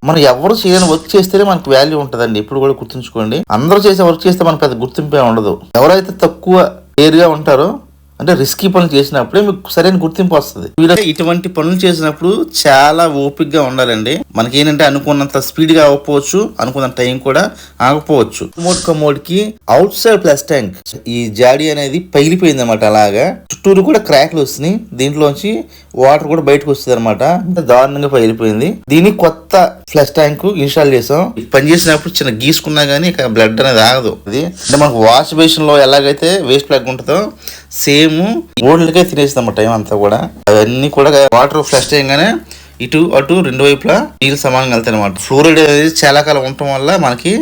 మనం ఎవరు చేయని వర్క్ చేస్తేనే మనకు వాల్యూ ఉంటుందండి. ఇప్పుడు కూడా గుర్తుంచుకోండి. అందరూ చేసే వర్క్ చేస్తే మనకు పెద్ద గుర్తింపే ఉండదు. ఎవరైతే తక్కువ ఏరుగా ఉంటారో అంటే రిస్కీ పనులు చేసినప్పుడే మీకు సరైన గుర్తింపు వస్తుంది. ఇటువంటి పనులు చేసినప్పుడు చాలా ఓపికగా ఉండాలండి. మనకి ఏంటంటే అనుకున్నంత స్పీడ్ గా అవ్వకపోవచ్చు, అనుకున్న టైం కూడా ఆగపోవచ్చు. కమోడ్ కి అవుట్ సైడ్ ప్లస్ ట్యాంక్ ఈ జాడీ అనేది పగిలిపోయింది అనమాట. అలాగా చుట్టూరు కూడా క్రాక్లు వస్తున్నాయి. దీంట్లోంచి వాటర్ కూడా బయటకు వస్తుంది అనమాట. దారుణంగా పగిలిపోయింది. దీన్ని కొత్త ఫ్లష్ ట్యాంక్ ఇన్స్టాల్ చేసాం. పని చేసినప్పుడు చిన్న గీసుకున్నా గానీ ఇక బ్లడ్ అనేది ఆగదు. ఇది అంటే మనకు వాష్ బేసిన్ లో ఎలాగైతే వేస్ట్ ప్లగ్ ఉంటుందో సేమ్ ఓల్డ్కే తినేస్తాం టైం అంతా కూడా. అవన్నీ కూడా వాటర్ ఫ్లష్ చేయగానే ఇటు అటు రెండు వైపులా నీళ్ళు సమానంగా వెళ్తాయి అనమాట. ఫ్లోరైడ్ అనేది చాలా కాలం ఉండటం వల్ల మనకి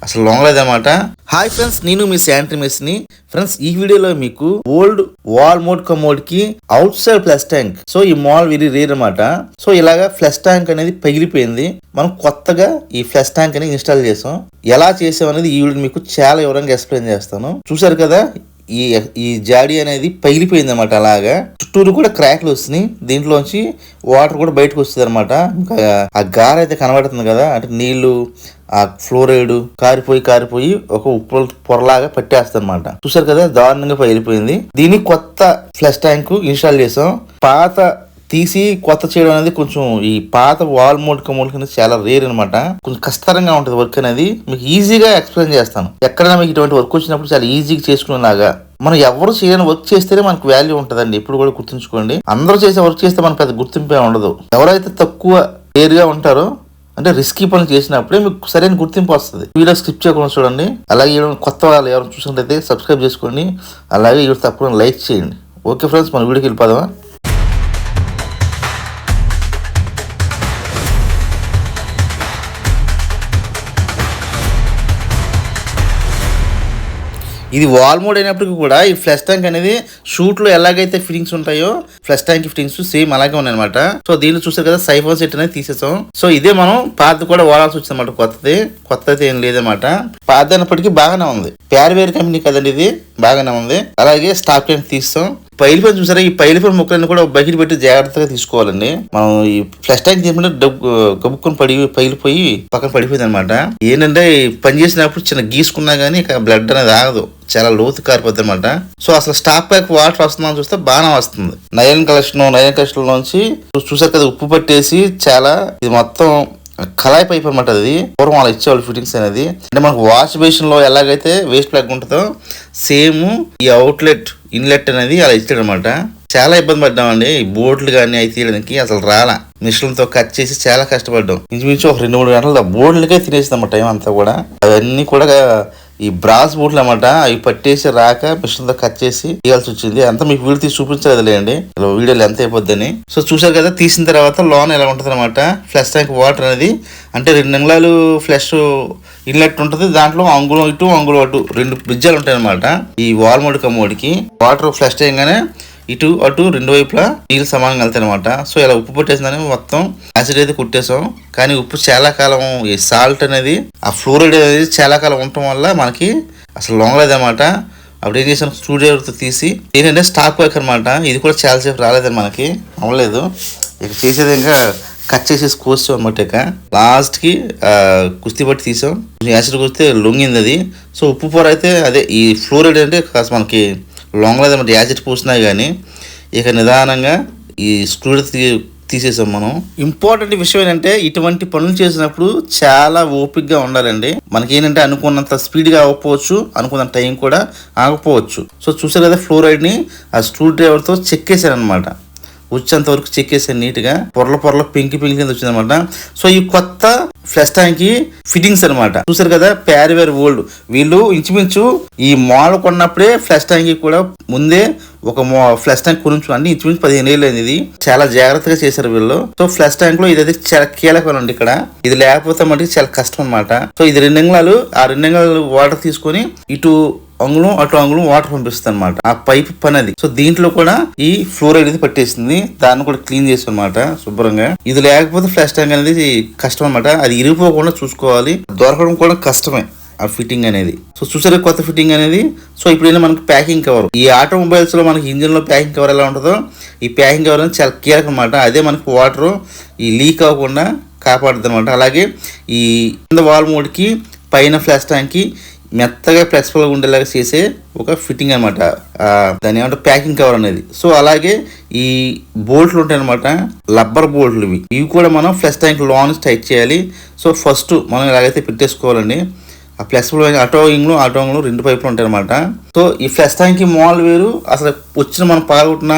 అసలు లొంగలేదన్నమాట. హాయ్ ఫ్రెండ్స్, నేను మీ శానిటరీ మెస్ ని. ఫ్రెండ్స్, ఈ వీడియోలో మీకు ఓల్డ్ వాల్ మోడ్ కమోడ్ కి out side flush tank. So ఈ మోడల్ వెరీ రేర్ అనమాట. సో ఇలాగా ఫ్లష్ ట్యాంక్ అనేది పగిలిపోయింది. మనం కొత్తగా ఈ ఫ్లష్ ట్యాంక్ అనేది ఇన్స్టాల్ చేసాం. ఎలా చేసాం అనేది ఈ వీడియో మీకు చాలా వివరంగా ఎక్స్ప్లెయిన్ చేస్తాను. చూసారు కదా, ఈ జాడీ అనేది పగిలిపోయింది అనమాట. అలాగా చుట్టూరు కూడా క్రాక్లు వస్తున్నాయి. దీంట్లోంచి వాటర్ కూడా బయటకు వస్తుంది అనమాట. ఇంకా ఆ గార అయితే కనబడుతుంది కదా, అంటే నీళ్లు ఆ ఫ్లోరైడ్ కారిపోయి ఒక ఉప్పు పొరలాగా పట్టేస్తుంది అనమాట. చూసారు కదా, దారుణంగా పగిలిపోయింది. దీన్ని కొత్త ఫ్లష్ ట్యాంక్ ఇన్స్టాల్ చేసాం. పాత తీసి కొత్త చేయడం అనేది కొంచెం ఈ పాత వాల్ మోడ్ కమోడ్ కింద చాలా రేర్ అనమాట. కొంచెం కష్టంగా ఉంటుంది వర్క్ అనేది. మీకు ఈజీగా ఎక్స్ప్లెయిన్ చేస్తాను. ఎక్కడైనా మీకు ఇటువంటి వర్క్ వచ్చినప్పుడు చాలా ఈజీగా చేసుకునేలాగా. మనం ఎవరు చేయని వర్క్ చేస్తేనే మనకు వాల్యూ ఉంటుందండి. ఇప్పుడు కూడా గుర్తుంచుకోండి. అందరూ చేసే వర్క్ చేస్తే మనకు పెద్ద గుర్తింపే ఉండదు. ఎవరైతే తక్కువ రేర్గా ఉంటారో అంటే రిస్కీ పనులు చేసినప్పుడే మీకు సరైన గుర్తింపు వస్తుంది. వీడియో స్కిప్ చేయకుండా చూడండి. అలాగే కొత్త వాళ్ళు ఎవరు చూసినట్లయితే సబ్స్క్రైబ్ చేసుకోండి. అలాగే వీడియో తప్పకుండా లైక్ చేయండి. ఓకే ఫ్రెండ్స్, మన వీడియోకి వెళ్ళిపోదామా. ఇది వాల్ మోడ్ అయినప్పటికీ కూడా ఈ ఫ్లష్ ట్యాంక్ అనేది షూట్ లో ఎలాగైతే ఫిట్టింగ్స్ ఉంటాయో ఫ్లష్ ట్యాంక్ ఫిట్టింగ్స్ సేమ్ అలాగే ఉన్నాయి అనమాట. సో దీన్ని చూసారు కదా, సైఫోన్ సెట్ అనేది తీసేసాం. సో ఇదే మనం పాత కూడా వాడాల్సి వచ్చింది అనమాట. కొత్తది ఏం లేదన్నమాట. పాత అయినప్పటికీ బాగానే ఉంది. ప్యార్వేర్ కంపెనీ కదండి, ఇది బాగానే ఉంది. అలాగే స్టాప్ ట్యాంక్ తీస్తాం. పైలిపోయిన చూసారా, ఈ పైలిపోయిన ముక్కలన్నీ కూడా బకెట్ పెట్టి జాగ్రత్తగా తీసుకోవాలండి. మనం ఈ ఫ్లష్ ట్యాంక్ తీసుకుంటే గబుక్కుని పగిలిపోయి పక్కన పడిపోయింది అనమాట. ఏంటంటే పని చేసినప్పుడు చిన్న గీసుకున్నా గానీ ఇక బ్లడ్ అనేది ఆగదు, చాలా లోతు కారిపోతుంది అనమాట. సో అసలు స్టాప్ ప్యాక్ వాటర్ వస్తుందని చూస్తే బాగానే వస్తుంది. నయన్ కలెక్షన్ నుంచి చూసారు కదా, ఉప్పు పట్టేసి చాలా ఇది మొత్తం కళాయి పైప్ అనమాట. అది పూర్వం అలా ఇచ్చేవాళ్ళు ఫిట్టింగ్స్ అనేది. అంటే మనకు వాష్ బేసిన్ లో ఎలాగైతే వేస్ట్ ప్లగ్ ఉంటుందో సేమ్ ఈ అవుట్లెట్ ఇన్లెట్ అనేది అలా ఇచ్చాడు అనమాట. చాలా ఇబ్బంది పడ్డామండి. ఈ బోర్డులు కానీ అవి తీయడానికి అసలు రాలా. మిషన్లతో కట్ చేసి చాలా కష్టపడ్డాం. ఇంచుమించు ఒక 2-3 గంటలు బోర్డులకే తినేస్తాం టైం అంతా కూడా. అవన్నీ కూడా ఈ బ్రాస్ బోట్లు అన్నమాట. అవి పట్టేసి రాక మిషన్తో కట్ చేసి తీయాల్సి వచ్చింది. అంతా మీకు వీడియో తీసి చూపించలేదులేండి, వీడియోలు ఎంత అయిపోద్దని. సో చూసారు కదా, తీసిన తర్వాత లోన్ ఎలా ఉంటుంది అనమాట. ఫ్లష్ ట్యాంక్ వాటర్ అనేది అంటే 2 అంగుళాలు ఫ్లష్ ఇన్లెట్ ఉంటుంది. దాంట్లో అంగుళం ఇటు అంగుళం అటు 2 బ్రిడ్జాలు ఉంటాయి అనమాట. ఈ వాల్ మోడ్ కమోడ్కి వాటర్ ఫ్లష్ చేయగానే ఇటు అటు 2 వైపులా నీళ్ళు సమానంగా వెళ్తాయి అనమాట. సో ఇలా ఉప్పు పట్టేసిందని మొత్తం యాసిడ్ అయితే కుట్టేసాం. కానీ ఉప్పు చాలా కాలం, ఈ సాల్ట్ అనేది ఆ ఫ్లోరైడ్ అనేది చాలా కాలం ఉండటం వల్ల మనకి అసలు లొంగలేదన్నమాట. అప్పుడు ఏం చేసాను, స్క్రూ డ్రైవర్తో తీసి ఏంటంటే స్టాక్ ప్యాక్ అనమాట. ఇది కూడా చాలాసేపు రాలేదని మనకి అవ్వలేదు. ఇక చేసేది ఇంకా కట్ చేసేసి కోసాం అనమాట. ఇక లాస్ట్కి కుస్తీ పట్టి తీసాం. యాసిడ్ కుస్తే లొంగింది అది. సో ఉప్పు పొర అయితే అదే ఈ ఫ్లోరైడ్ అంటే కాస్త మనకి లొంగలేదన్నమాట. యాసిడ్ పూసినా కానీ ఇక నిదానంగా ఈ స్క్రూ తీసేసాం మనం. ఇంపార్టెంట్ విషయం ఏంటంటే ఇటువంటి పనులు చేసినప్పుడు చాలా ఓపికగా ఉండాలండి. మనకి ఏంటంటే అనుకున్నంత స్పీడ్గా అవ్వకపోవచ్చు, అనుకున్న టైం కూడా ఆగపోవచ్చు. సో చూసారు కదా, ఫ్లోరైడ్ ని ఆ స్క్రూ డ్రైవర్తో చెక్కేసాను అనమాట. వచ్చేంత వరకు చెక్కేసాను నీట్గా. పొరల పింకి కింద వచ్చింది అనమాట. సో ఈ కొత్త ఫ్లష్ ట్యాంక్ కి ఫిట్టింగ్స్ అనమాట. చూసారు కదా, ప్యారివేర్ ఓల్డ్. వీళ్ళు ఇంచుమించు ఈ మోడల్ కొన్నప్పుడే ఫ్లష్ ట్యాంక్ కూడా ముందే ఒక ఫ్లష్ ట్యాంక్ కొనుంచు అంటే ఇంచుమించు 15 ఏళ్ళు అయింది. ఇది చాలా జాగ్రత్తగా చేశారు వీళ్ళు. సో ఫ్లష్ ట్యాంక్ లో ఇదైతే చాలా కీలకం అండి. ఇక్కడ ఇది లేకపోతే మటుకు చాలా కష్టం అనమాట. సో ఇది 2 అంగుళాలు, ఆ 2 అంగుళాలు వాటర్ తీసుకొని ఇటు అంగుళం అటు అంగుళం వాటర్ పంపిస్తుంది అనమాట. ఆ పైప్ పని అది. సో దీంట్లో కూడా ఈ ఫ్లోరైడ్ అనేది పట్టేసింది. దాన్ని కూడా క్లీన్ చేసి అనమాట శుభ్రంగా. ఇది లేకపోతే ఫ్లష్ ట్యాంక్ అనేది కష్టం అనమాట. అది ఇరిగిపోకుండా చూసుకోవాలి. దొరకడం కూడా కష్టమే ఆ ఫిట్టింగ్ అనేది. సో చూసారు కొత్త ఫిట్టింగ్ అనేది. సో ఇప్పుడు మనకి ప్యాకింగ్ కవర్, ఈ ఆటోమొబైల్స్ లో మనకి ఇంజిన్ లో ప్యాకింగ్ కవర్ ఎలా ఉంటుందో ఈ ప్యాకింగ్ కవర్ అనేది చాలా కీలకం అనమాట. అదే మనకి వాటర్ ఈ లీక్ అవ్వకుండా కాపాడుతుంది అనమాట. అలాగే ఈ కింద వాల్ మోడ్కి పైన ఫ్లాష్ ట్యాంక్కి మెత్తగా ఫ్లెక్సిబుల్గా ఉండేలాగా చేసే ఒక ఫిట్టింగ్ అనమాట, దాని ఏమంటే ప్యాకింగ్ కవర్ అనేది. సో అలాగే ఈ బోల్ట్లు ఉంటాయి అనమాట, రబ్బర్ బోల్ట్లు ఇవి కూడా మనం ఫ్లెక్స్ ట్యాంక్ లోన్ టైట్ చేయాలి. సో ఫస్ట్ మనం ఇలాగైతే పెట్టేసుకోవాలండి. ఆ ఫ్లెక్సిబుల్ ఆటోంగ్లు 2 పైపులు ఉంటాయి అనమాట. సో ఈ ఫ్లెక్స్ ట్యాంక్ మోడల్ వేరు, అసలు వచ్చిన మనం పాల్గొట్టిన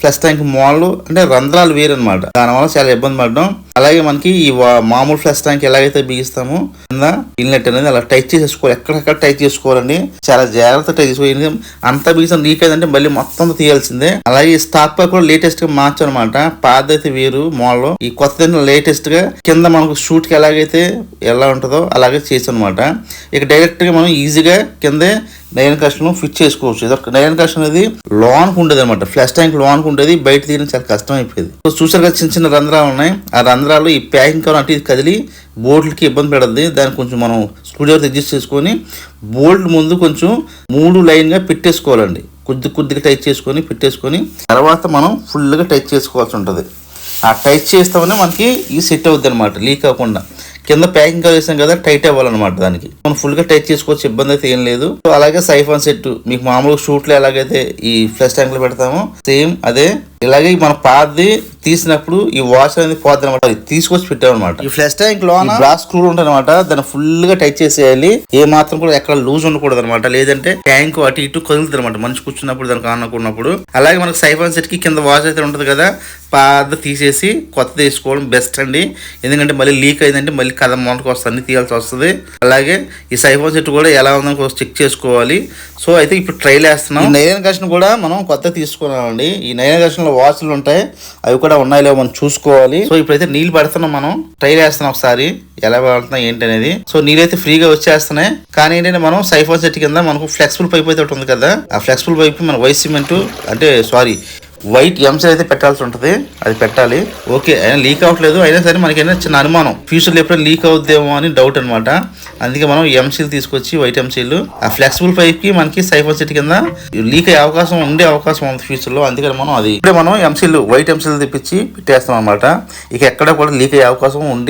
ఫ్లెక్స్ ట్యాంక్ మోడల్ అంటే రంధ్రాలు వేరు అనమాట. దానివల్ల చాలా ఇబ్బంది పడడం. అలాగే మనకి ఈ మామూలు ఫ్లెక్స్ ట్యాంక్ ఎలాగైతే బిగిస్తామో కింద ఇన్లెట్ అనేది అలా టైట్ చేసేసుకోవాలి, ఎక్కడెక్కడ టైట్ చేసుకోవాలండి, చాలా జాగ్రత్త టైట్ చేసుకోవాలి. అంత బిగిస్తాం లీక్ అయిందంటే మళ్ళీ మొత్తం తీయాల్సిందే. అలాగే ఈ స్టాక్ పై కూడా లేటెస్ట్ గా మార్చారనమాట. పాతైతే వేరు మోడల్, ఈ కొత్త లేటెస్ట్ గా కింద మనకు షూట్ కి ఎలా ఉంటుందో అలాగే చేసాం అనమాట. ఇక డైరెక్ట్ గా మనం ఈజీగా కిందే నైరన్ కషన్ ఫిట్ చేసుకోవచ్చు. ఇది ఒక నైరన్ కషన్ అనేది లోన్కి ఉండేది అనమాట, ఫ్లెక్స్ ట్యాంక్ లోన్కి ఉండేది, బయట తీయడం చాలా కష్టం అయిపోయింది. సో చూసారు కదా చిన్న చిన్న రంధ్రాలు ఉన్నాయి, ఆ రంధ్రాలు ఈ ప్యాకింగ్ కవర్ అంటే ఇది కదిలి బోల్ట్లకి ఇబ్బంది పెడద్ది. దాన్ని కొంచెం మనం స్క్రూడ్రైవర్ అడ్జస్ట్ చేసుకొని బోల్ట్ ముందు కొంచెం 3 లైన్గా పెట్టేసుకోవాలండి. కొద్దిగా టైట్ చేసుకొని పెట్టేసుకొని తర్వాత మనం ఫుల్గా టైట్ చేసుకోవాల్సి ఉంటుంది. ఆ టైట్ చేస్తామని మనకి ఈ సెట్ అవుద్ది అనమాట, లీక్ అవ్వకుండా. కింద ప్యాకింగ్ వేసాం కదా, టైట్ అవ్వాలన్నమాట. దానికి మనం ఫుల్గా టైట్ చేసుకోవచ్చు, ఇబ్బంది అయితే ఏం లేదు. సో అలాగే సైఫాన్ సెట్ మీకు మామూలుగా షూట్లో ఎలాగైతే ఈ ఫ్లెక్స్ ట్యాంక్ లో పెడతామో సేమ్ అదే. ఇలాగే మన పాతది తీసినప్పుడు ఈ వాష్ అనేది పోద్ది అనమాట, తీసుకొచ్చి పెట్టామన్నమాట. ఈ ఫ్లెక్స్ ట్యాంక్ లో బ్రాస్ స్క్రూ ఉంటుంది అనమాట, దాన్ని ఫుల్ గా టైట్ చేసేయాలి. ఏ మాత్రం కూడా ఎక్కడ లూజ్ ఉండకూడదు అనమాట, లేదంటే ట్యాంక్ అటు ఇటు కదులుతుంది అనమాట మనిషి కూర్చున్నప్పుడు, దానికి ఆనుకున్నప్పుడు. అలాగే మనకు సైఫాన్ సెట్ కి కింద వాష్ అయితే ఉంటుంది కదా, పాత తీసేసి కొత్త తీసుకోవడం బెస్ట్ అండి. ఎందుకంటే మళ్ళీ లీక్ అయిందంటే మళ్ళీ కథ మొదటికి వస్తుంది, అన్ని తీయాల్సి వస్తుంది. అలాగే ఈ సైఫాన్ సెట్ కూడా ఎలా ఉందని చెక్ చేసుకోవాలి. సో అయితే ఇప్పుడు ట్రైల్ వేస్తున్నాం. ఈ నైరన్ కషన్ కూడా మనం కొత్త తీసుకున్నామండి. ఈ నైరన్ కషన్ లో వాచ్లు ఉంటాయి, అవి కూడా ఉన్నాయో లేవో మనం చూసుకోవాలి. సో ఇప్పుడైతే నీళ్ళు పడుతున్నాం, మనం ట్రైల్ వేస్తున్నాం ఒకసారి ఎలా పడుతున్నాయి ఏంటి అనేది. సో నీళ్ళైతే ఫ్రీగా వచ్చేస్తున్నాయి. కానీ ఏంటంటే మనం సైఫాన్ సెట్ కింద మనకు ఫ్లెక్సిబుల్ పైప్ అయితే ఉంది కదా, ఆ ఫ్లెక్సిబుల్ పైప్ మన వైట్ ఎంసీల్ అయితే పెట్టాల్సి ఉంటుంది, అది పెట్టాలి. ఓకే, అయినా లీక్ అవ్వట్లేదు. అయినా సరే మనకైనా చిన్న అనుమానం, ఫ్యూచర్లో ఎప్పుడైనా లీక్ అవుద్దేమో అని డౌట్ అనమాట. అందుకే మనం ఎంసీల్ తీసుకొచ్చి వైట్ ఎంసీల్ ఆ ఫ్లెక్సిబుల్ పైప్ కి మనకి సైఫాన్ సెట్ కింద లీక్ అయ్యే అవకాశం ఉంది ఫ్యూచర్ లో. అందుకని మనం ఇప్పుడే మనం వైట్ ఎంసీల్ తెప్పించి పెట్టేస్తాం అనమాట. ఇక ఎక్కడ కూడా లీక్ అయ్యే అవకాశం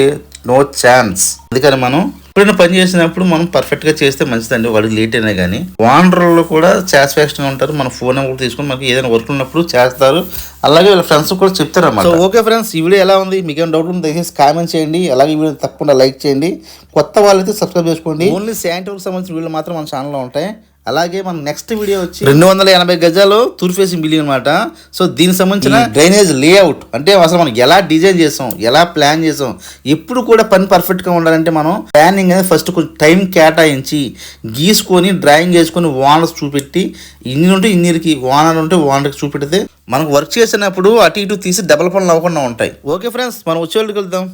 నో ఛాన్స్. అందుకని మనం ఎప్పుడైనా పని చేసినప్పుడు మనం పర్ఫెక్ట్ గా చేస్తే మంచిదండి, వాడికి లేట్ అయినా కానీ. ఓనర్లు కూడా సాటిస్ఫాక్షన్ ఉంటారు, మన ఫోన్ నెంబర్ తీసుకొని మనకి ఏదైనా వర్క్ ఉన్నప్పుడు చేస్తారు. అలాగే వాళ్ళ ఫ్రెండ్స్ కూడా చెప్తారు అన్నమాట. సో ఓకే ఫ్రెండ్స్, ఈ వీడియో ఎలా ఉంది, మీకు ఏమైనా డౌట్ ఉంటే దయచేసి కామెంట్ చేయండి. అలాగే ఈ వీడియో తప్పకుండా లైక్ చేయండి. కొత్త వాళ్ళైతే సబ్స్క్రైబ్ చేసుకోండి. ఓన్లీ శానిటరీకి సంబంధించిన వీడియోలు మాత్రం మన ఛానల్లో ఉంటాయి. అలాగే మన నెక్స్ట్ వీడియో వచ్చి 280 గజాలు తూర్పు ఫేసింగ్ బిల్డింగ్ అనమాట. సో దీనికి సంబంధించిన డ్రైనేజ్ లేఅవుట్ అంటే అసలు మనం ఎలా డిజైన్ చేసాం, ఎలా ప్లాన్ చేసాం, ఎప్పుడు కూడా పని పర్ఫెక్ట్ గా ఉండాలంటే మనం ప్లానింగ్ అనేది ఫస్ట్ కొంచెం టైం కేటాయించి గీసుకొని డ్రాయింగ్ చేసుకొని ఓనర్స్ చూపెట్టి, ఇన్ని ఉంటే ఇన్నిరికి, ఓనర్ ఉంటే ఓనర్కి చూపెడితే మనకు వర్క్ చేసినప్పుడు అటు ఇటు తీసి డబల్ పనులు అవ్వకుండా ఉంటాయి. ఓకే ఫ్రెండ్స్, మనం వచ్చే వాళ్ళకి వెళ్దాం.